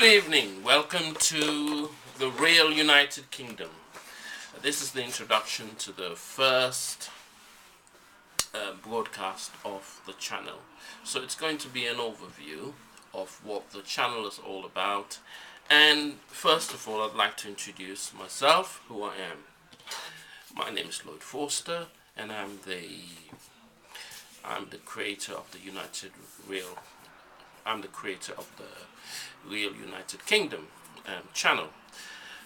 Good evening. Welcome to the Real United Kingdom. This is the introduction to the first broadcast of the channel. So it's going to be an overview of what the channel is all about. And first of all, I'd like to introduce myself, who I am. My name is Lloyd Forster, and I'm the creator of the Real United Kingdom channel.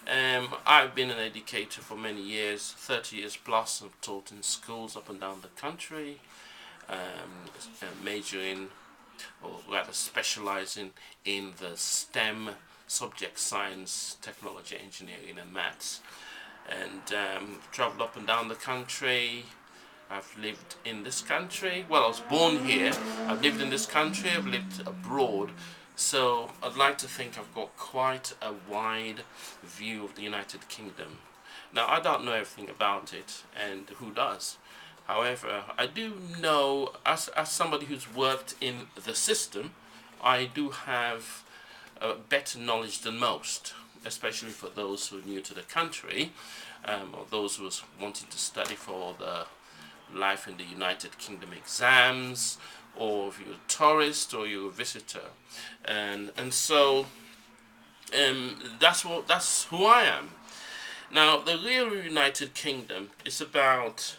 I've been an educator for many years, 30 years plus. I've taught in schools up and down the country, majoring, or rather specializing in the STEM subject: science, technology, engineering and maths. And traveled up and down the country. I've lived in this country. Well, I was born here. I've lived in this country. I've lived abroad. So I'd like to think I've got quite a wide view of the United Kingdom. Now, I don't know everything about it, and who does? However, I do know, as somebody who's worked in the system, I do have better knowledge than most, especially for those who are new to the country, or those who are wanting to study for the Life in the United Kingdom exams, or if you're a tourist or you're a visitor, and so that's who I am. Now, the Real United Kingdom is about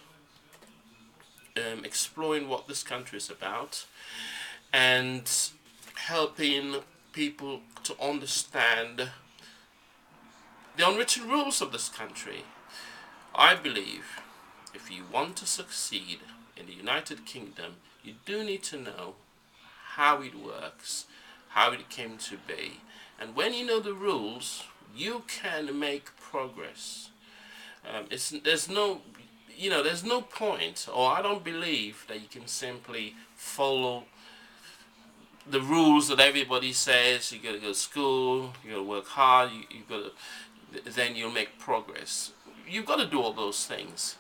exploring what this country is about and helping people to understand the unwritten rules of this country. I believe if you want to succeed in the United Kingdom, you do need to know how it works, how it came to be. And when you know the rules, you can make progress. There's no point, or I don't believe that you can simply follow the rules that everybody says. You gotta go to school, you gotta work hard, then you'll make progress. You've got to do all those things.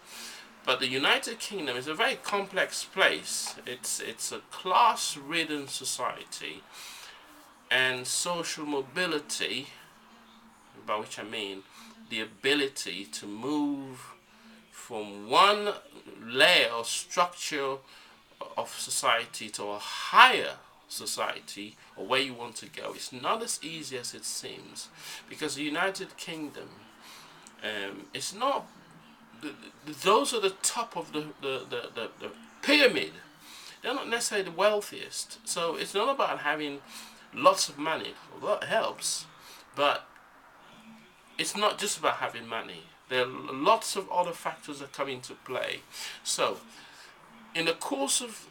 But the United Kingdom is a very complex place. It's a class-ridden society, and social mobility, by which I mean the ability to move from one layer or structure of society to a higher society, or where you want to go, it's not as easy as it seems, because the United Kingdom, it's not. Those are the top of the pyramid. They're not necessarily the wealthiest. So it's not about having lots of money. Well, that helps, but it's not just about having money. There are lots of other factors that come into play. So in the course of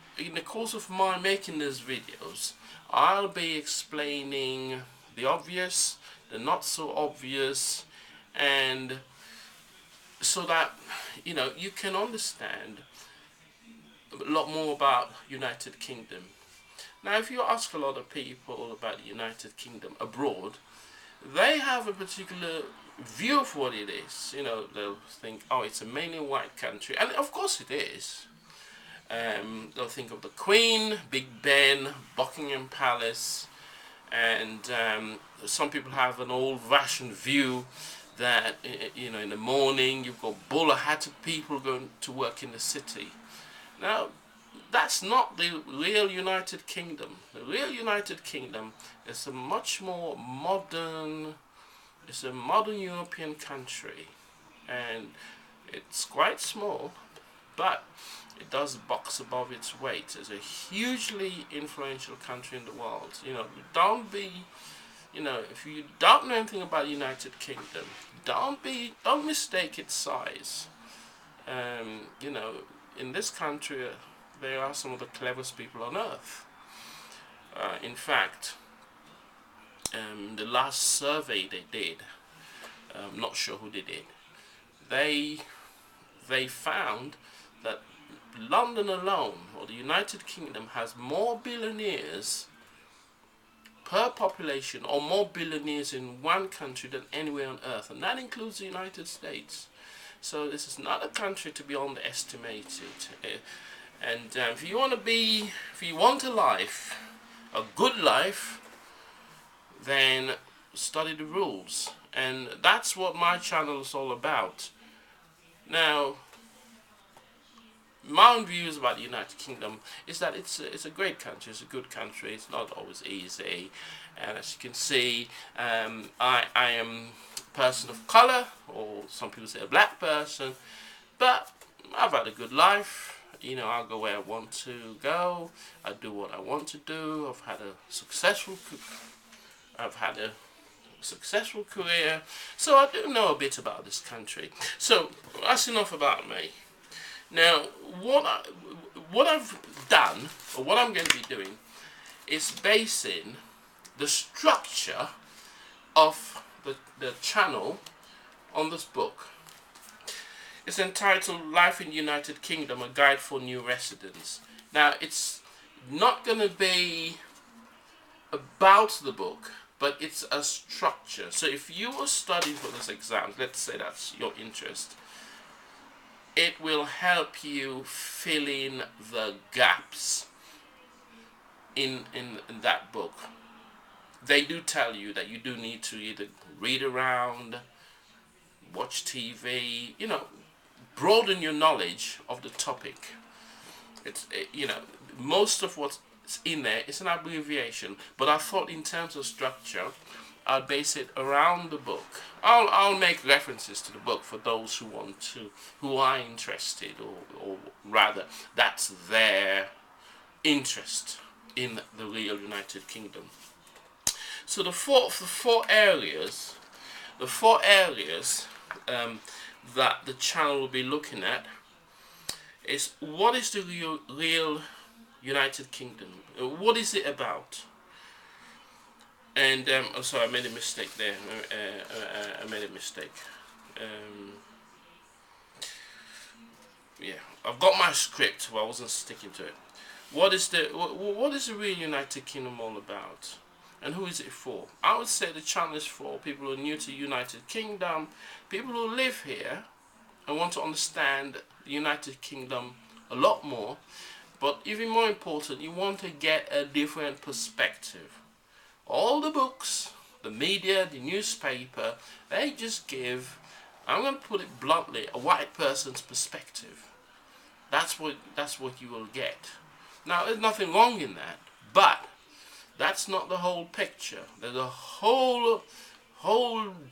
my making these videos, I'll be explaining the obvious, the not so obvious, and so that you can understand a lot more about United Kingdom. Now, if you ask a lot of people about the United Kingdom abroad, they have a particular view of what it is. They'll think, oh, it's a mainly white country, and of course it is. They'll think of the Queen, Big Ben, Buckingham Palace, and some people have an old-fashioned view that in the morning you've got bowler-hatted people going to work in the city. Now, that's not the real United Kingdom. The real United Kingdom is a much more modern, it's a modern European country, and it's quite small, but it does box above its weight. It's a hugely influential country in the world. If you don't know anything about the United Kingdom, don't mistake its size. In this country, there are some of the cleverest people on earth. In fact, the last survey they did, I'm not sure who did it, they found that London alone, or the United Kingdom, has more billionaires per population, or more billionaires in one country than anywhere on earth, and that includes the United States. So this is not a country to be underestimated. And if you want a life, a good life, then study the rules, and that's what my channel is all about. Now, my own views about the United Kingdom is that it's a great country, it's a good country, it's not always easy, and as you can see, I am a person of colour, or some people say a black person, but I've had a good life. You know, I'll go where I want to go, I do what I want to do, I've had a successful career, so I do know a bit about this country. So that's enough about me. Now, what I've done, or what I'm going to be doing, is basing the structure of the channel on this book. It's entitled Life in the United Kingdom, A Guide for New Residents. Now, it's not going to be about the book, but it's a structure. So if you were studying for this exam, let's say that's your interest, it will help you fill in the gaps in that book. They do tell you that you do need to either read around, watch TV, you know, broaden your knowledge of the topic. You know, most of what's in there is an abbreviation, but I thought in terms of structure, I'll base it around the book. I'll make references to the book for those who are interested, or rather, that's their interest in the real United Kingdom. So the four areas that the channel will be looking at is: what is the real United Kingdom? What is it about? And oh, sorry, I made a mistake there. I made a mistake. Yeah, I've got my script, but I wasn't sticking to it. What is the real United Kingdom all about, and who is it for? I would say the channel is for people who are new to United Kingdom, people who live here and want to understand the United Kingdom a lot more. But even more important, you want to get a different perspective. All the books, the media, the newspaper, they just give, I'm going to put it bluntly, a white person's perspective. That's what you will get. Now, there's nothing wrong in that, but that's not the whole picture. There's a whole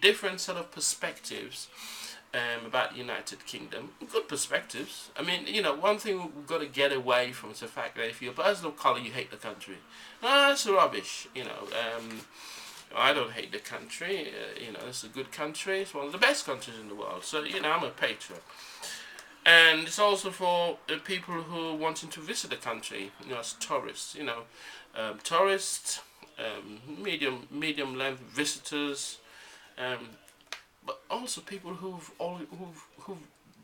different set of perspectives about the United Kingdom. Good perspectives. I mean, you know, one thing we've got to get away from is the fact that if you're a person of colour, you hate the country. No, that's rubbish. You know, I don't hate the country. You know, it's a good country. It's one of the best countries in the world. So, you know, I'm a patriot. And it's also for people who are wanting to visit the country, you know, as tourists. You know, tourists, medium length visitors, but also people who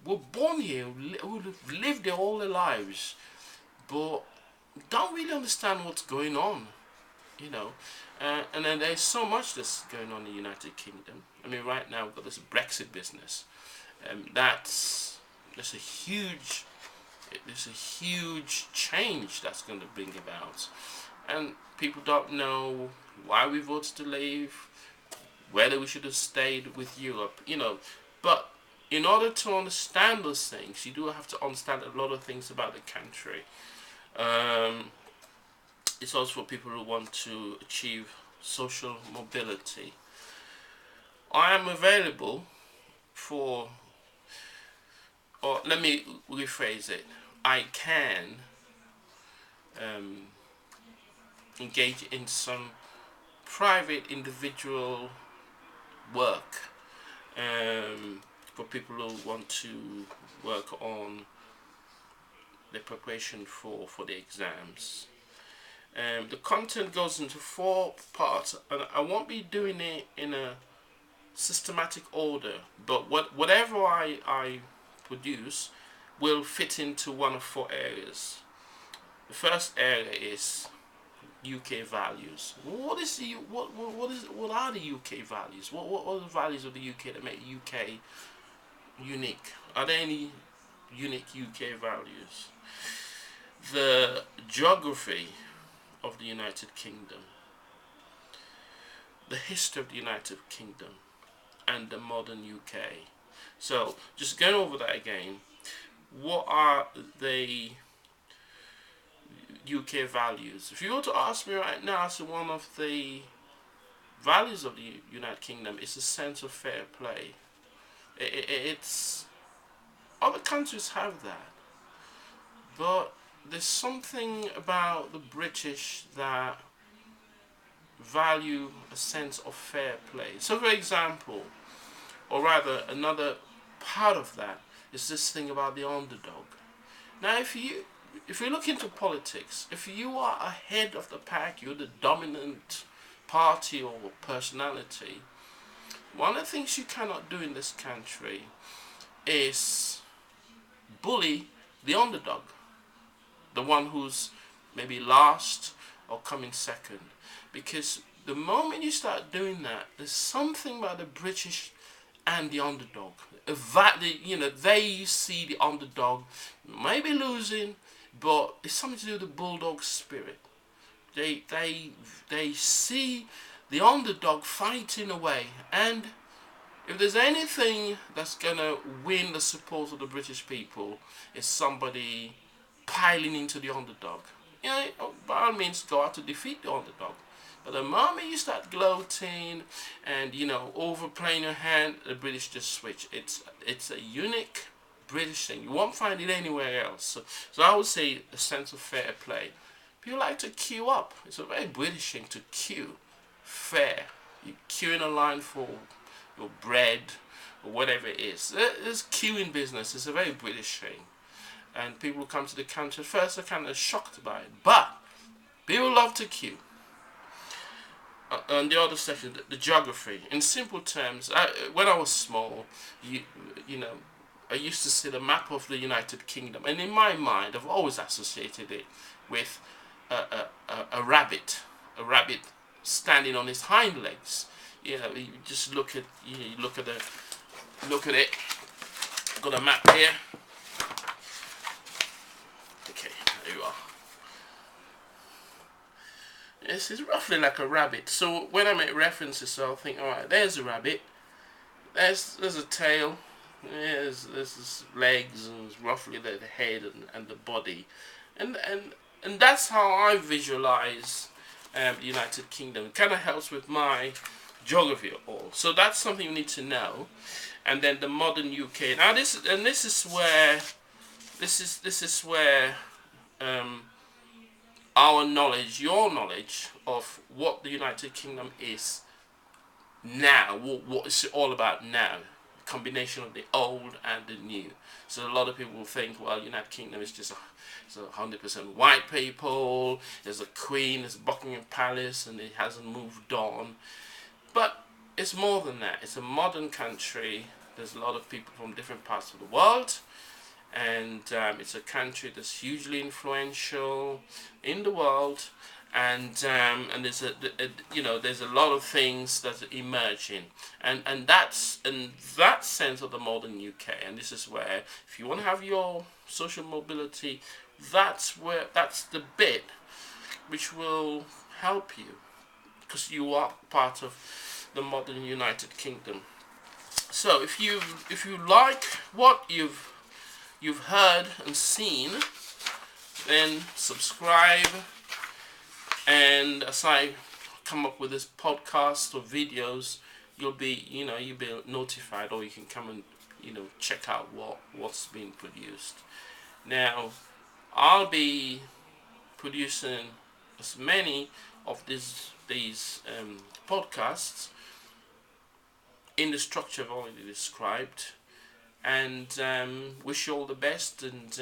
were born here, who've lived there all their lives, but don't really understand what's going on, you know. And then there's so much that's going on in the United Kingdom. I mean, right now we've got this Brexit business. There's a huge change that's going to bring about, and people don't know why we voted to leave, whether we should have stayed with Europe, you know. But in order to understand those things, you do have to understand a lot of things about the country. It's also for people who want to achieve social mobility. I am available for, or let me rephrase it, I can engage in some private individual work for people who want to work on the preparation for the exams. The content goes into 4 parts, and I won't be doing it in a systematic order, but whatever I produce will fit into one of 4 areas. The first area is UK values. What are the UK values? What are the values of the UK that make the UK unique? Are there any unique UK values? The geography of the United Kingdom. the history of the United Kingdom and the modern UK. So, just going over that again, what are the UK values? If you were to ask me right now, so one of the values of the United Kingdom is a sense of fair play. It's other countries have that, but there's something about the British that value a sense of fair play. So, for example, or rather, another part of that is this thing about the underdog. Now, if you look into politics, if you are ahead of the pack, you're the dominant party or personality. One of the things you cannot do in this country is bully the underdog, the one who's maybe last or coming second, because the moment you start doing that, there's something about the British and the underdog. They see the underdog maybe losing, but it's something to do with the bulldog spirit. They see the underdog fighting away, and if there's anything that's gonna win the support of the British people, it's somebody piling into the underdog. By all means, go out to defeat the underdog. But the moment you start gloating and overplaying your hand, the British just switch. It's a unique British thing. You won't find it anywhere else. So I would say a sense of fair play. People like to queue up. It's a very British thing to queue. Fair. You queue in a line for your bread or whatever it is. This queuing business is a very British thing. And people who come to the country first are kind of shocked by it. But people love to queue. On the other section, the geography. In simple terms, when I was small, I used to see the map of the United Kingdom, and in my mind, I've always associated it with a rabbit standing on his hind legs. You just look at it. I've got a map here. Okay, there you are. This is roughly like a rabbit. So when I make references, I'll think, all right, there's a rabbit. There's a tail. There's his legs, and roughly the head and the body, and that's how I visualize the United Kingdom. It kind of helps with my geography at all. So that's something you need to know. And then the modern UK. Now this is where our knowledge, your knowledge of what the United Kingdom is now, what it's all about now, combination of the old and the new. So a lot of people think, well, United Kingdom is just 100% white people, there's a queen, there's Buckingham Palace, and it hasn't moved on. But it's more than that. It's a modern country. There's a lot of people from different parts of the world, and it's a country that's hugely influential in the world, and there's there's a lot of things that are emerging, and that's in that sense of the modern UK. And this is where, if you want to have your social mobility, that's the bit which will help you, because you are part of the modern United Kingdom. So if you like what you've heard and seen, then subscribe, and as I come up with this podcast or videos, you'll be notified, or you can come and check out what's being produced. Now I'll be producing as many of these podcasts in the structure I've already described, and wish you all the best, and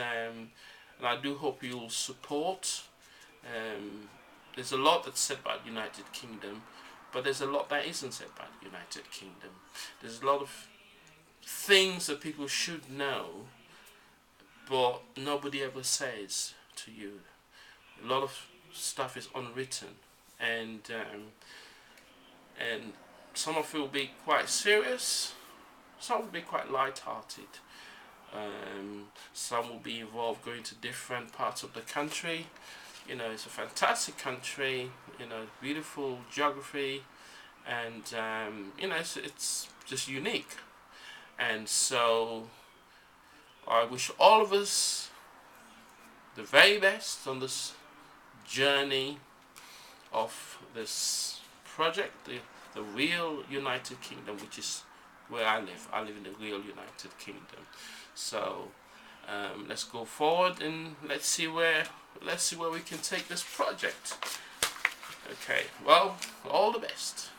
I do hope you'll support. There's a lot that's said about the United Kingdom, but there's a lot that isn't said about the United Kingdom. There's a lot of things that people should know, but nobody ever says to you. A lot of stuff is unwritten, and some of it will be quite serious, some will be quite light-hearted. Some will be involved going to different parts of the country. It's a fantastic country, beautiful geography, and you know, it's just unique. And so I wish all of us the very best on this journey of this project, the real United Kingdom, which is where I live. I live in the real United Kingdom. So let's go forward and let's see where we can take this project. Okay, well, all the best.